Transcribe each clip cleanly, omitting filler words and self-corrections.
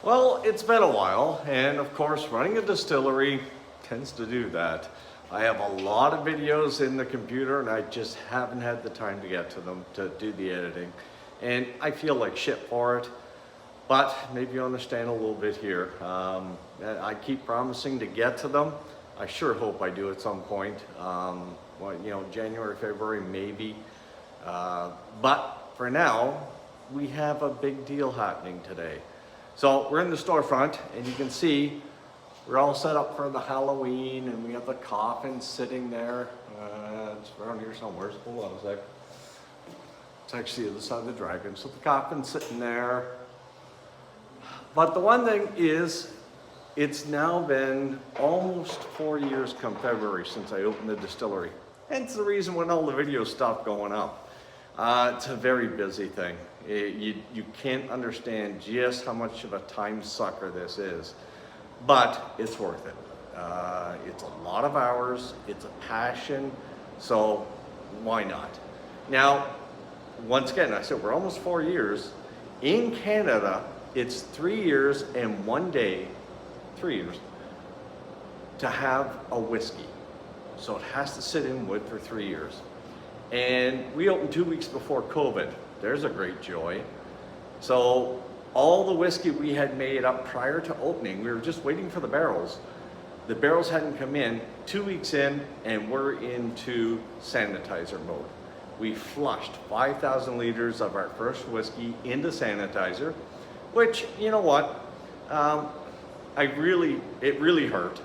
Well, it's been a while, and of course, running a distillery tends to do that. I have a lot of videos in the computer, and I just haven't had the time to get to them to do the editing. And I feel like shit for it, but maybe you understand a little bit here. I keep promising to get to them. I sure hope I do at some point. Well, you know, January, February, maybe. But for now, we have a big deal happening today. So we're in the storefront, and you can see we're all set up for the Halloween, and we have the coffin sitting there. It's around here somewhere. Hold on a sec. It's actually the other side of the dragon. So the coffin's sitting there. But the one thing is, it's now been almost 4 years come February since I opened the distillery. Hence the reason when all the videos stopped going up. It's a very busy thing. You can't understand just how much of a time sucker this is, but it's worth it. It's a lot of hours, it's a passion, so why not? Now, once again, I said we're almost 4 years. In Canada, it's 3 years and 1 day, 3 years, to have a whiskey. So it has to sit in wood for 3 years. And we opened 2 weeks before COVID. There's a great joy. So all the whiskey we had made up prior to opening, we were just waiting for the barrels. The barrels hadn't come in. 2 weeks in, and we're into sanitizer mode. We flushed 5,000 liters of our first whiskey into sanitizer, which, you know what, it really hurt,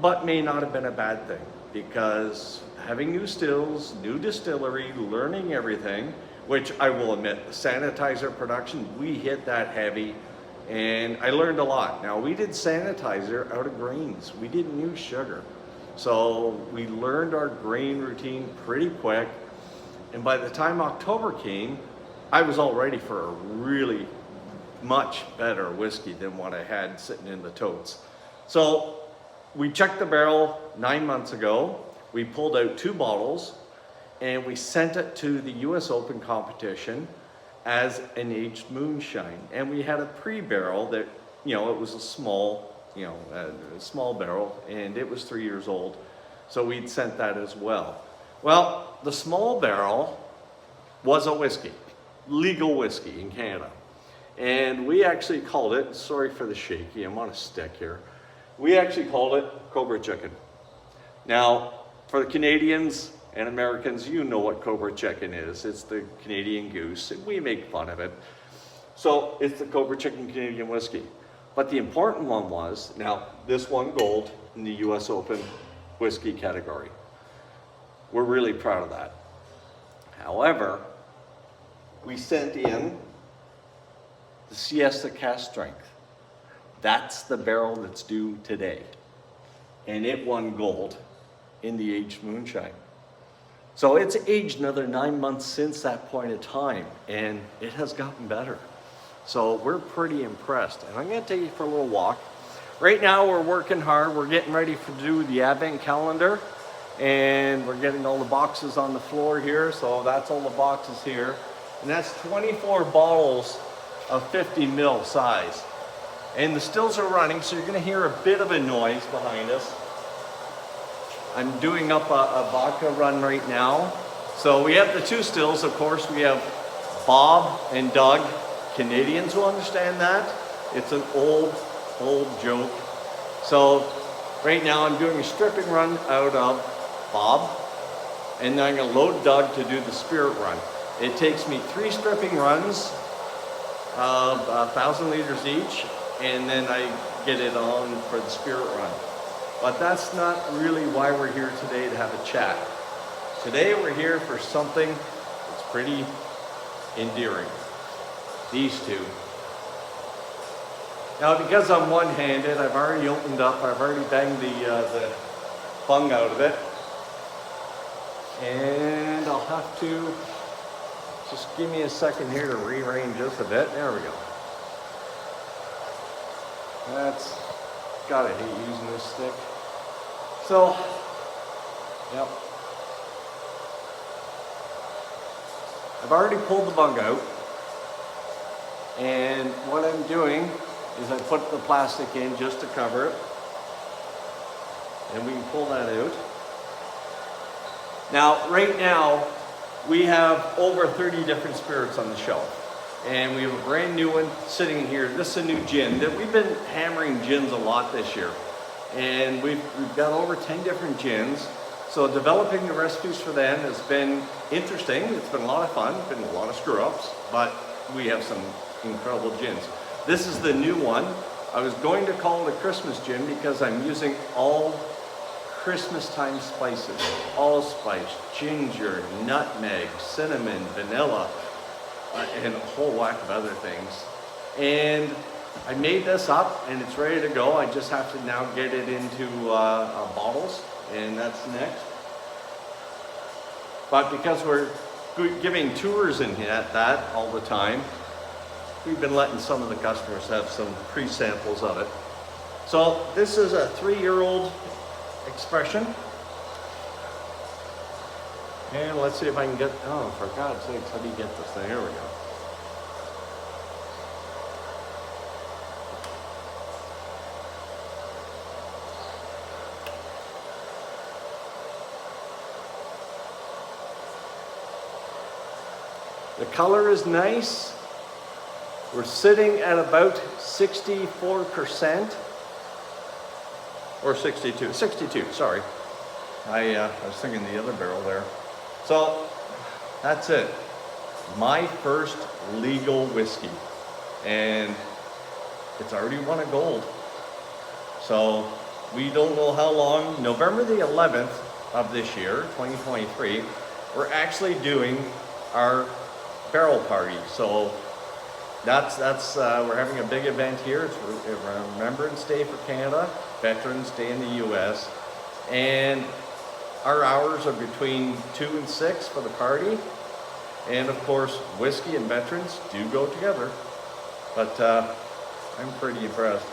but may not have been a bad thing, because having new stills, new distillery, learning everything, which I will admit, the sanitizer production, we hit that heavy, and I learned a lot. Now, we did sanitizer out of grains. We didn't use sugar. So we learned our grain routine pretty quick, and by the time October came, I was all ready for a really much better whiskey than what I had sitting in the totes. So we checked the barrel 9 months ago. We pulled out 2 bottles, and we sent it to the US Open competition as an aged moonshine. And we had a pre-barrel that, you know, it was a small, a small barrel, and it was 3 years old. So we'd sent that as well. Well, the small barrel was a whiskey, legal whiskey in Canada. And we actually called it, sorry for the shaky, I'm on a stick here. We actually called it Cobra Chicken. Now, for the Canadians and Americans, you know what Cobra Chicken is. It's the Canadian goose, and we make fun of it. So it's the Cobra Chicken Canadian whiskey. But the important one was, now this won gold in the US Open whiskey category. We're really proud of that. However, we sent in the Siesta Cast Strength. That's the barrel that's due today. And it won gold in the aged moonshine. So it's aged another 9 months since that point in time, and it has gotten better. So we're pretty impressed. And I'm gonna take you for a little walk. Right now we're working hard. We're getting ready to do the advent calendar, and we're getting all the boxes on the floor here. So that's all the boxes here. And that's 24 bottles of 50 ml size. And the stills are running, so you're gonna hear a bit of a noise behind us. I'm doing up a vodka run right now. So we have the 2 stills, of course. We have Bob and Doug. Canadians will understand that. It's an old joke. So right now I'm doing a stripping run out of Bob, and then I'm gonna load Doug to do the spirit run. It takes me 3 stripping runs of 1,000 liters each, and then I get it on for the spirit run. But that's not really why we're here today to have a chat. Today we're here for something that's pretty endearing. These 2. Now, because I'm one-handed, I've already opened up, I've already banged the bung out of it. And I'll have to just give me a second here to rearrange this a bit. There we go. Gotta hate using this stick. So, yep. I've already pulled the bung out. And what I'm doing is I put the plastic in just to cover it. And we can pull that out. Now, right now, we have over 30 different spirits on the shelf. And we have a brand new one sitting here. This is a new gin. We've been hammering gins a lot this year. And we've got over 10 different gins. So developing the recipes for them has been interesting. It's been a lot of fun, been a lot of screw-ups, but we have some incredible gins. This is the new one. I was going to call it a Christmas gin because I'm using all Christmas time spices. Allspice, ginger, nutmeg, cinnamon, vanilla, and a whole whack of other things. And I made this up and it's ready to go. I just have to now get it into bottles, and that's next. But because we're giving tours in that all the time, we've been letting some of the customers have some pre-samples of it. So this is a 3-year-old expression. And let's see if I can get, oh, for God's sakes, how do you get this thing? Here we go. The color is nice. We're sitting at about 64%. Or 62, sorry. I was thinking the other barrel there. So that's it. My first legal whiskey. And it's already won a gold. So we don't know how long. November the 11th of this year, 2023, we're actually doing our barrel party. So that's we're having a big event here. It's a Remembrance Day for Canada, Veterans Day in the US, and our hours are between 2 and 6 for the party. And of course, whiskey and veterans do go together. But I'm pretty impressed.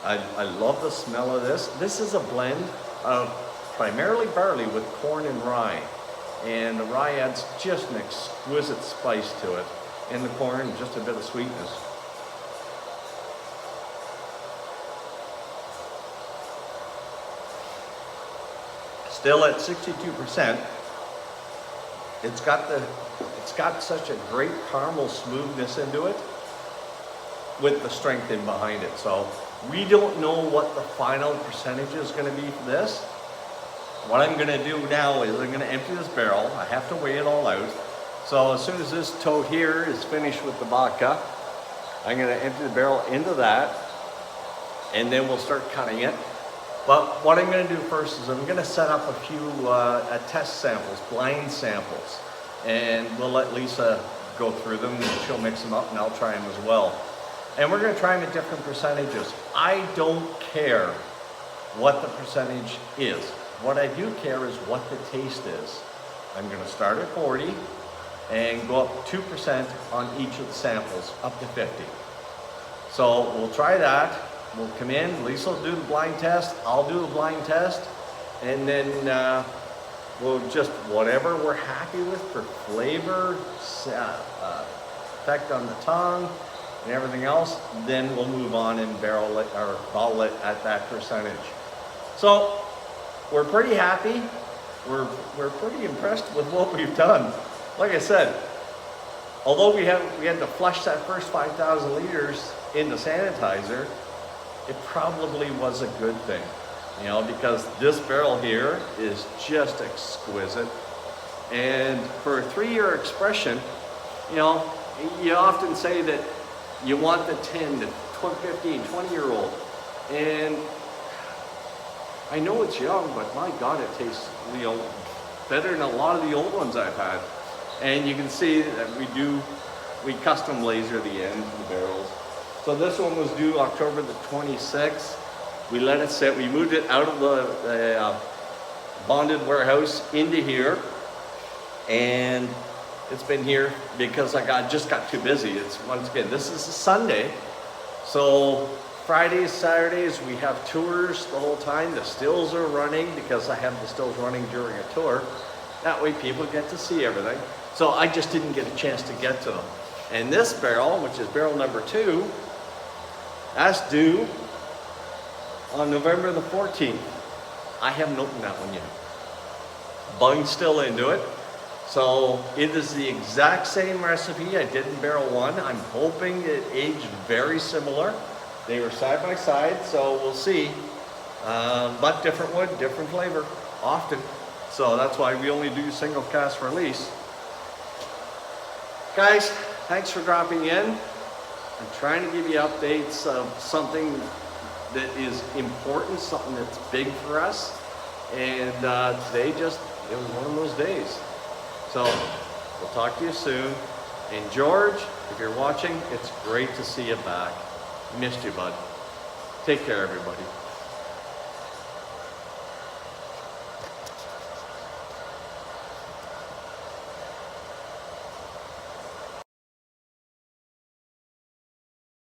I love the smell of this. This is a blend of primarily barley with corn and rye. And the rye adds just an exquisite spice to it. And the corn, just a bit of sweetness. Still at 62%. It's got such a great caramel smoothness into it with the strength in behind it. So we don't know what the final percentage is going to be for this. What I'm going to do now is I'm going to empty this barrel. I have to weigh it all out. So as soon as this tote here is finished with the vodka, I'm going to empty the barrel into that, and then we'll start cutting it. But what I'm going to do first is I'm going to set up a few test samples, blind samples, and we'll let Lisa go through them, and she'll mix them up, and I'll try them as well. And we're going to try them at different percentages. I don't care what the percentage is. What I do care is what the taste is. I'm going to start at 40 and go up 2% on each of the samples, up to 50. So we'll try that. We'll come in, Lisa will do the blind test, I'll do the blind test, and then we'll just, whatever we're happy with for flavor, effect on the tongue, and everything else, then we'll move on and barrel it or bottle it at that percentage. So we're pretty happy. We're pretty impressed with what we've done. Like I said, although we had to flush that first 5,000 liters into sanitizer, it probably was a good thing, you know, because this barrel here is just exquisite. And for a 3-year expression, you know, you often say that you want the 10 to 15, 20-year-old. And I know it's young, but my God, it tastes, you know, better than a lot of the old ones I've had. And you can see that we custom laser the ends of the barrels. So this one was due October the 26th. We let it sit. We moved it out of the bonded warehouse into here. And it's been here because I just got too busy. It's, once again, this is a Sunday. So Fridays, Saturdays, we have tours the whole time. The stills are running because I have the stills running during a tour. That way people get to see everything. So I just didn't get a chance to get to them. And this barrel, which is barrel number 2, that's due on November the 14th. I haven't opened that one yet. Bung's still into it. So it is the exact same recipe I did in barrel 1. I'm hoping it aged very similar. They were side by side, so we'll see. But different wood, different flavor, often. So that's why we only do single cask release. Guys, thanks for dropping in. I'm trying to give you updates of something that is important, something that's big for us. And today it was one of those days. So we'll talk to you soon. And George, if you're watching, it's great to see you back. Missed you, bud. Take care, everybody.